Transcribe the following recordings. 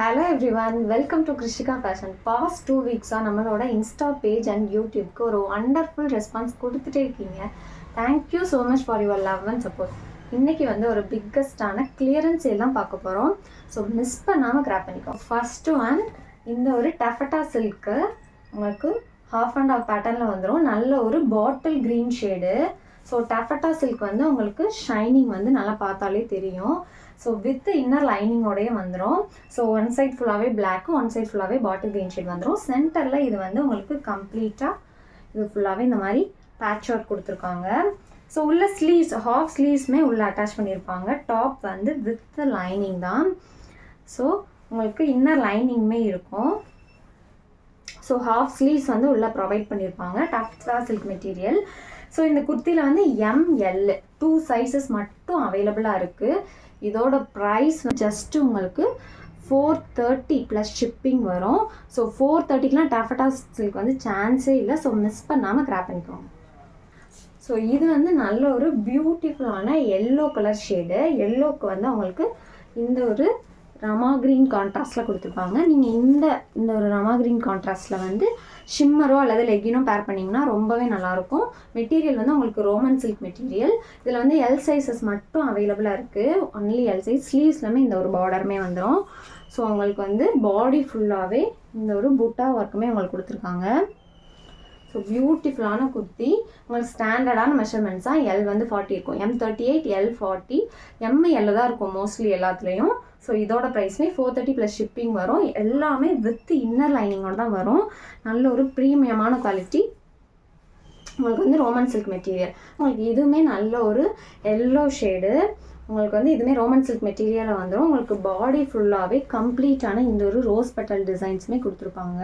Hello everyone, welcome to Krishika fashion. Past 2 வீக்ஸாக நம்மளோட insta page and யூடியூப்க்கு ஒரு வண்டர்ஃபுல் ரெஸ்பான்ஸ் கொடுத்துட்டே இருக்கீங்க. Thank you so much for your love and support. இன்றைக்கி வந்து ஒரு பிக்கஸ்டான கிளியரன்ஸ் எல்லாம் பார்க்க போகிறோம். ஸோ மிஸ் பண்ணாமல் கிராப் பண்ணிக்கோ. ஃபஸ்ட்டு ஒன், இந்த ஒரு டஃபட்டா சில்க்கு உங்களுக்கு ஹாஃப் அண்ட் ஆஃப் பேட்டர்னில் வந்துடும். நல்ல ஒரு bottle green shade. So taffeta silk வந்து உங்களுக்கு ஷைனிங் வந்து நல்லா பார்த்தாலே தெரியும். ஸோ வித் இன்னர் லைனிங்கோடையே வந்துடும். ஸோ ஒன் சைட் ஃபுல்லாகவே பிளாக்கு, ஒன் சைட் ஃபுல்லாகவே பாட்டில் க்ரீன் ஷேட் வந்துடும். சென்டரில் இது வந்து உங்களுக்கு கம்ப்ளீட்டாக இது ஃபுல்லாகவே இந்த மாதிரி பேட்ச் ஒர்க் கொடுத்துருக்காங்க. ஸோ உள்ள ஸ்லீவ்ஸ், ஹாஃப் ஸ்லீவ்ஸுமே உள்ளே அட்டாச் பண்ணியிருப்பாங்க. டாப் வந்து வித் லைனிங் தான். ஸோ உங்களுக்கு இன்னர் லைனிங்குமே இருக்கும். ஸோ ஹாஃப் ஸ்லீவ்ஸ் வந்து உள்ளே ப்ரொவைட் பண்ணியிருப்பாங்க. டஃப்டா சில்க் மெட்டீரியல். ஸோ இந்த குர்த்தியில் வந்து ML 2 சைஸஸ் மட்டும் அவைலபிளாக இருக்குது. இதோட ப்ரைஸ் ஜஸ்ட்டு உங்களுக்கு 430 ப்ளஸ் ஷிப்பிங் வரும். ஸோ 430க்குலாம் டஃபட்டா சில்க் வந்து சான்ஸே இல்லை. ஸோ மிஸ் பண்ணாமல் கிராப் பண்ணிக்கோங்க. ஸோ இது வந்து நல்ல ஒரு பியூட்டிஃபுல்லான எல்லோ கலர் ஷேடு. எல்லோக்கு வந்து அவங்களுக்கு இந்த ஒரு ரமா க்ரீன் கான்ட்ராஸ்டில் கொடுத்துருப்பாங்க. நீங்கள் இந்த ஒரு ரமா க்ரீன் கான்ட்ராஸ்டில் வந்து ஷிம்மரோ அல்லது லெக்கினோ பேர் பண்ணிங்கன்னா ரொம்பவே நல்லாயிருக்கும். மெட்டீரியல் வந்து உங்களுக்கு ரோமன் சில்க் மெட்டீரியல். இதில் வந்து எல் சைஸஸ் மட்டும் அவைலபிளாக இருக்குது. Only L size. ஸ்லீவ்ஸ்லாமே இந்த ஒரு பார்டருமே வந்துடும். ஸோ உங்களுக்கு வந்து பாடி ஃபுல்லாகவே இந்த ஒரு புட்டா ஒர்க்குமே உங்களுக்கு கொடுத்துருக்காங்க. ஸோ பியூட்டிஃபுல்லான குர்த்தி. உங்களுக்கு ஸ்டாண்டர்டான மெஷர்மெண்ட்ஸாக எல் வந்து 40 இருக்கும். M38, L 40, ML தான் இருக்கும் மோஸ்ட்லி எல்லாத்துலேயும். ஸோ இதோட ப்ரைஸ்மே 430 ப்ளஸ் ஷிப்பிங் வரும். எல்லாமே வித் இன்னர் லைனிங்கோட தான் வரும். நல்ல ஒரு ப்ரீமியமான குவாலிட்டி. உங்களுக்கு வந்து ரோமன் சில்க் மெட்டீரியல். உங்களுக்கு இதுவுமே நல்ல ஒரு எல்லோ ஷேடு. உங்களுக்கு வந்து இதுவுமே ரோமன் சில்க் மெட்டீரியலில் வந்துடும். உங்களுக்கு பாடி ஃபுல்லாகவே கம்ப்ளீட்டான இந்த ஒரு ரோஸ் பெட்டல் டிசைன்ஸுமே கொடுத்துருப்பாங்க.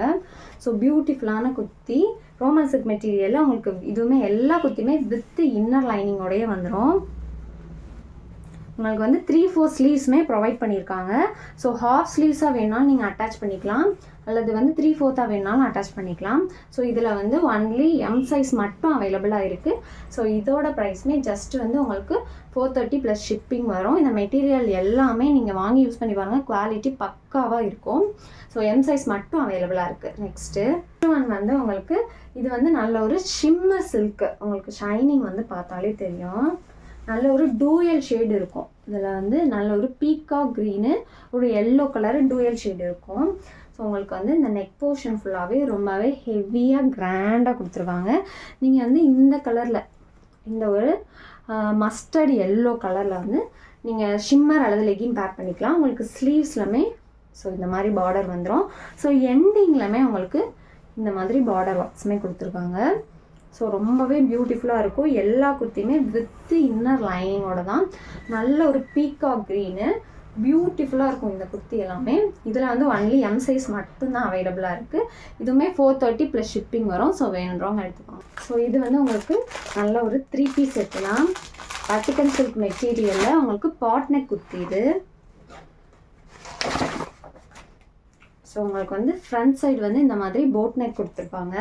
ஸோ பியூட்டிஃபுல்லான குர்த்தி. ரோமன் சில்க் மெட்டீரியலில் உங்களுக்கு இதுவுமே எல்லா குர்த்தியுமே வித் இன்னர் லைனிங்கோடையே வந்துடும். உங்களுக்கு வந்து 3/4 ஸ்லீவ்ஸுமே ப்ரொவைட் பண்ணியிருக்காங்க. ஸோ ஹாஃப் ஸ்லீவ்ஸாக வேணாலும் நீங்கள் அட்டாச் பண்ணிக்கலாம், அல்லது வந்து 3/4 வேணாலும் அட்டாச் பண்ணிக்கலாம். ஸோ இதில் வந்து ஒன்லி M சைஸ் மட்டும் அவைலபிளாக இருக்குது. ஸோ இதோட ப்ரைஸ்மே ஜஸ்ட் வந்து உங்களுக்கு 430 ப்ளஸ் ஷிப்பிங் வரும். இந்த மெட்டீரியல் எல்லாமே நீங்கள் வாங்கி யூஸ் பண்ணி பாருங்கள், குவாலிட்டி பக்காவாக இருக்கும். ஸோ M சைஸ் மட்டும் அவைலபிளாக இருக்குது. நெக்ஸ்ட்டு ஒன் வந்து உங்களுக்கு இது வந்து நல்ல ஒரு ஷிம்மர் சில்க்கு. உங்களுக்கு ஷைனிங் வந்து பார்த்தாலே தெரியும். நல்ல ஒரு டூயல் ஷேடு இருக்கும். இதில் வந்து நல்ல ஒரு பீகாக் க்ரீனு, ஒரு எல்லோ கலரு டூயல் ஷேடு இருக்கும். ஸோ உங்களுக்கு வந்து இந்த நெக் போர்ஷன் ஃபுல்லாகவே ரொம்பவே ஹெவியாக கிராண்டாக கொடுத்துருக்காங்க. நீங்கள் வந்து இந்த கலரில், இந்த ஒரு மஸ்டர்ட் எல்லோ கலரில் வந்து நீங்கள் ஷிம்மர் அல்லது லெகின் பேர் பண்ணிக்கலாம். உங்களுக்கு ஸ்லீவ்ஸ்லாமே ஸோ இந்த மாதிரி பார்டர் வந்துடும். ஸோ எண்டிங்லாமே உங்களுக்கு இந்த மாதிரி பார்டர் ஒர்க்ஸுமே கொடுத்துருக்காங்க. ஸோ ரொம்பவே பியூட்டிஃபுல்லாக இருக்கும். எல்லா குர்த்தியுமே வித் இன்னர் லைனிங்கோட தான். நல்ல ஒரு பீகாக் க்ரீனு, பியூட்டிஃபுல்லாக இருக்கும் இந்த குர்த்தி எல்லாமே. இதில் வந்து ஒன்லி M சைஸ் மட்டும்தான் அவைலபிளாக இருக்குது. இதுவுமே 430 ப்ளஸ் ஷிப்பிங் வரும். ஸோ வேணுன்றவங்க எடுத்துக்கோங்க. ஸோ இது வந்து உங்களுக்கு நல்ல ஒரு 3 பீஸ் செட்டுலாம். வட்டிகன் சில்க் மெட்டீரியலில் உங்களுக்கு பாட் நெக் குர்த்தி இது. ஸோ உங்களுக்கு வந்து ஃப்ரண்ட் சைடு வந்து இந்த மாதிரி போட் நெக் கொடுத்துருப்பாங்க.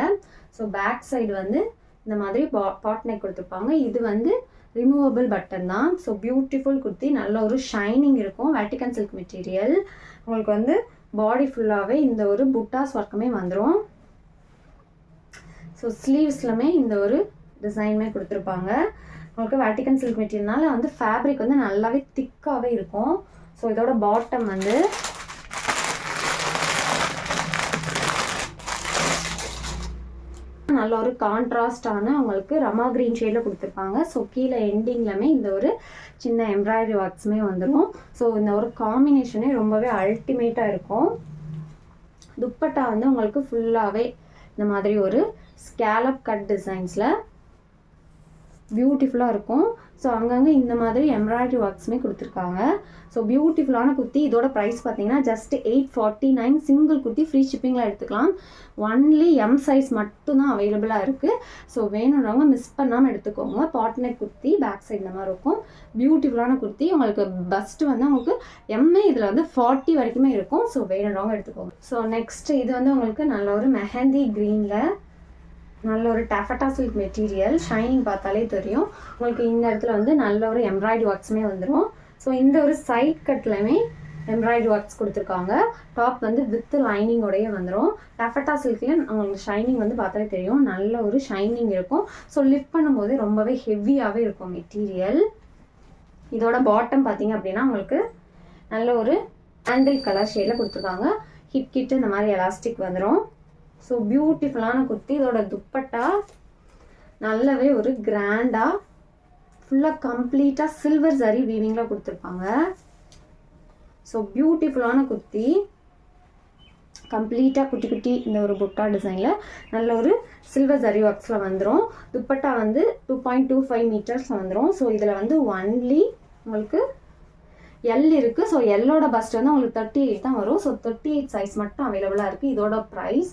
ஸோ பேக் சைடு வந்து இந்த மாதிரி பாட் நெக் கொடுத்துருப்பாங்க. இது வந்து ரிமூவபிள் பட்டன் தான். So beautiful kurti. நல்ல ஒரு ஷைனிங் இருக்கும். Vatican silk material. உங்களுக்கு வந்து பாடி ஃபுல்லாகவே இந்த ஒரு புட்டாஸ் ஒர்க்குமே வந்துடும். ஸோ ஸ்லீவ்ஸ்லுமே இந்த ஒரு டிசைனுமே கொடுத்துருப்பாங்க. உங்களுக்கு வேட்டிகன் சில்க் மெட்டீரியல்னால வந்து ஃபேப்ரிக் வந்து நல்லாவே திக்காகவே இருக்கும். ஸோ இதோட பாட்டம் வந்து நல்ல ஒரு கான்ட்ராஸ்டான உங்களுக்கு ரமா க்ரீன் ஷேடில் கொடுத்துருப்பாங்க. ஸோ கீழே எண்டிங்லாமே இந்த ஒரு சின்ன எம்ப்ராய்டரி ஒர்க்ஸுமே வந்துடும். ஸோ இந்த ஒரு காம்பினேஷனே ரொம்பவே அல்டிமேட்டாக இருக்கும். துப்பட்டா வந்து உங்களுக்கு ஃபுல்லாகவே இந்த மாதிரி ஒரு ஸ்கேலப் கட் டிசைன்ஸில் பியூட்டிஃபுல்லாக இருக்கும். ஸோ அங்கங்கே இந்த மாதிரி எம்ப்ராய்டரி ஒர்க்ஸுமே கொடுத்துருக்காங்க. ஸோ பியூட்டிஃபுல்லான குர்த்தி. இதோட ப்ரைஸ் பார்த்தீங்கன்னா ஜஸ்ட் 849. சிங்கிள் குர்த்தி ஃப்ரீ ஷிப்பிங்கில் எடுத்துக்கலாம். ஒன்லி M சைஸ் மட்டும்தான் அவைலபிளாக இருக்குது. ஸோ வேணுன்றவங்க மிஸ் பண்ணாமல் எடுத்துக்கோங்க. பாட் நெக் குர்த்தி, பேக் சைடு இந்த மாதிரி இருக்கும். பியூட்டிஃபுல்லான குர்த்தி. உங்களுக்கு பஸ்ட்டு வந்து உங்களுக்கு MA இதில் வந்து 40 வரைக்குமே இருக்கும். ஸோ வேணுன்றவங்க எடுத்துக்கோங்க. ஸோ நெக்ஸ்ட் இது வந்து உங்களுக்கு நல்ல ஒரு மெஹந்தி க்ரீனில் நல்ல ஒரு டஃபட்டா சில்க் மெட்டீரியல். ஷைனிங் பார்த்தாலே தெரியும். உங்களுக்கு இந்த இடத்துல வந்து நல்ல ஒரு எம்ப்ராய்டரி ஒர்க்ஸுமே வந்துடும். ஸோ இந்த ஒரு சைட் கட்லையுமே எம்ப்ராய்டரி ஒர்க்ஸ் கொடுத்துருக்காங்க. டாப் வந்து வித் லைனிங்கோடையே வந்துடும். டஃபட்டா சில்கில் உங்களுக்கு ஷைனிங் வந்து பார்த்தாலே தெரியும், நல்ல ஒரு ஷைனிங் இருக்கும். ஸோ லிஃப்ட் பண்ணும்போது ரொம்பவே ஹெவியாகவே இருக்கும் மெட்டீரியல். இதோட பாட்டம் பார்த்தீங்க அப்படின்னா உங்களுக்கு நல்ல ஒரு ஹேண்டில் கலர் ஷேடில் கொடுத்துருக்காங்க. ஹிப் கிட்ட இந்த மாதிரி எலாஸ்டிக் வந்துடும். ஸோ பியூட்டிஃபுல்லான குர்த்தி. இதோட துப்பட்டா நல்லாவே ஒரு கிராண்டாக ஃபுல்லாக கம்ப்ளீட்டாக சில்வர் ஜரி வீவிங்கில் கொடுத்துருப்பாங்க. ஸோ பியூட்டிஃபுல்லான குர்த்தி, கம்ப்ளீட்டாக குட்டி குட்டி இந்த ஒரு புட்டா டிசைனில் நல்ல ஒரு சில்வர் ஜரி ஒர்க்ஸில் வந்துடும். துப்பட்டா வந்து 2.25 மீட்டர்ஸில் வந்துடும். ஸோ இதில் வந்து ஒன்லி உங்களுக்கு எல் இருக்குது. ஸோ எல்லோட பஸ்ட் வந்து உங்களுக்கு 38 தான் வரும். ஸோ 38 சைஸ் மட்டும் அவைலபிளாக இருக்குது. இதோட ப்ரைஸ்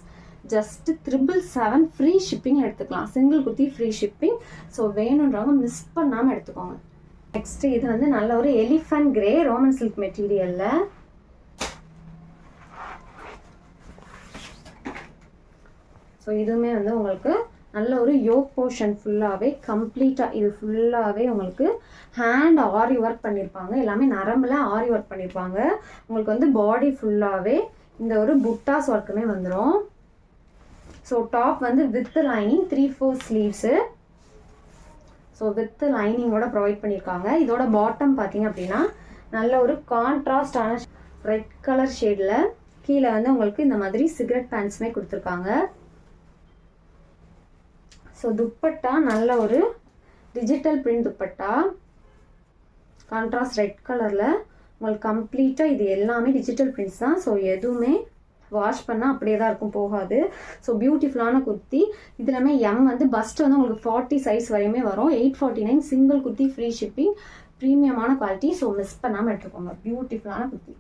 ஜஸ்ட் 777 ஃப்ரீ ஷிப்பிங் எடுத்துக்கலாம். Single kurti free shipping. So வேணுன்றவங்க மிஸ் பண்ணாமல் எடுத்துக்கோங்க. நெக்ஸ்ட் இது வந்து நல்ல ஒரு எலிஃபண்ட் கிரே ரோமன் சில்க் மெட்டீரியல்ல. ஸோ இதுவுமே வந்து உங்களுக்கு நல்ல ஒரு யோக் போர்ஷன் ஃபுல்லாகவே கம்ப்ளீட்டாக இது ஃபுல்லாகவே உங்களுக்கு ஹேண்ட் ஆரி ஒர்க் பண்ணியிருப்பாங்க. எல்லாமே நரம்பில் ஆரி ஒர்க் பண்ணியிருப்பாங்க. உங்களுக்கு வந்து பாடி ஃபுல்லாகவே இந்த ஒரு புட்டாஸ் ஒர்க்குமே வந்துடும். ஸோ டாப் வந்து with lining 3/4 sleeves. So with லைனிங்கோட ப்ரொவைட் பண்ணியிருக்காங்க. இதோட பாட்டம் பார்த்தீங்க அப்படின்னா நல்ல ஒரு கான்ட்ராஸ்டான ரெட் கலர் ஷேடில் கீழே வந்து உங்களுக்கு இந்த மாதிரி சிகரெட் பேண்ட்ஸுமே கொடுத்துருக்காங்க. ஸோ துப்பட்டா நல்ல ஒரு digital print dupatta, contrast red கலரில் உங்களுக்கு கம்ப்ளீட்டாக இது எல்லாமே டிஜிட்டல் பிரிண்ட்ஸ் தான். ஸோ எதுவுமே வாஷ் பண்ணால் அப்படியே தான் இருக்கும், போகாது. ஸோ பியூட்டிஃபுல்லான குர்த்தி. இதுலமே எம் வந்து பஸ்ட் வந்து உங்களுக்கு 40 சைஸ் வரையுமே வரும். 849 சிங்கிள் குர்த்தி ஃப்ரீ ஷிப்பிங். ப்ரீமியமான குவாலிட்டி. ஸோ மிஸ் பண்ணாமல் எடுத்துக்கோங்க. பியூட்டிஃபுல்லான குர்த்தி.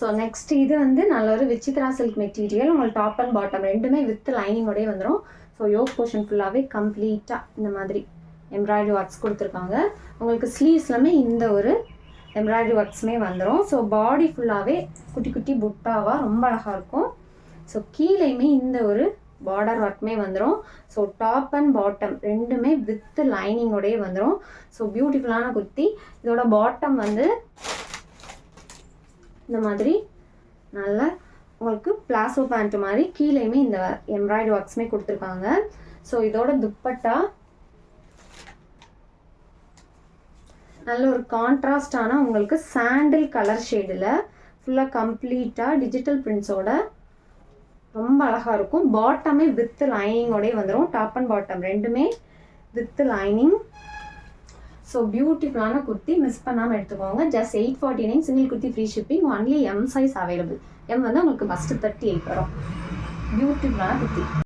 ஸோ நெக்ஸ்ட் இது வந்து நல்ல ஒரு விசித்ரா சில்க் மெட்டீரியல். உங்களுக்கு டாப் அண்ட் பாட்டம் ரெண்டுமே வித் லைனிங்கோடய வந்துடும். ஸோ யோக் போர்ஷன் ஃபுல்லாகவே கம்ப்ளீட்டாக இந்த மாதிரி எம்ப்ராய்டரி ஒர்க்ஸ் கொடுத்துருக்காங்க. உங்களுக்கு ஸ்லீவ்ஸ்லாமே இந்த ஒரு எம்ப்ராய்டரி ஒர்க்ஸுமே வந்துடும். ஸோ பாடி ஃபுல்லாகவே குட்டி குட்டி புட்டாவாக ரொம்ப அழகாக இருக்கும். ஸோ கீழேயுமே இந்த ஒரு பார்டர் ஒர்க்குமே வந்துடும். ஸோ டாப் அண்ட் பாட்டம் ரெண்டுமே வித் லைனிங்கோடயே வந்துடும். ஸோ பியூட்டிஃபுல்லான குர்த்தி. இதோட பாட்டம் வந்து இந்த மாதிரி நல்லா உங்களுக்கு பிளாசோ பேண்ட் மாதிரி கீழேயுமே இந்த எம்ப்ராய்டரி ஒர்க்ஸுமே கொடுத்துருக்காங்க. ஸோ இதோட துப்பட்டா நல்ல ஒரு கான்ட்ராஸ்டான உங்களுக்கு சாண்டில் கலர் ஷேடில் ஃபுல்லாக கம்ப்ளீட்டாக டிஜிட்டல் பிரிண்ட்ஸோட ரொம்ப அழகாக இருக்கும். பாட்டமே வித் லைனிங்கோடய வந்துடும். டாப் அண்ட் பாட்டம் ரெண்டுமே வித் லைனிங். ஸோ பியூட்டிஃபுல்லான குர்த்தி, மிஸ் பண்ணாமல் எடுத்துக்கோங்க. Just 849 single kurti free shipping. Only M size available. M வந்து உங்களுக்கு ஃபஸ்ட்டு 38 வரும். பியூட்டிஃபுல்லான குர்த்தி.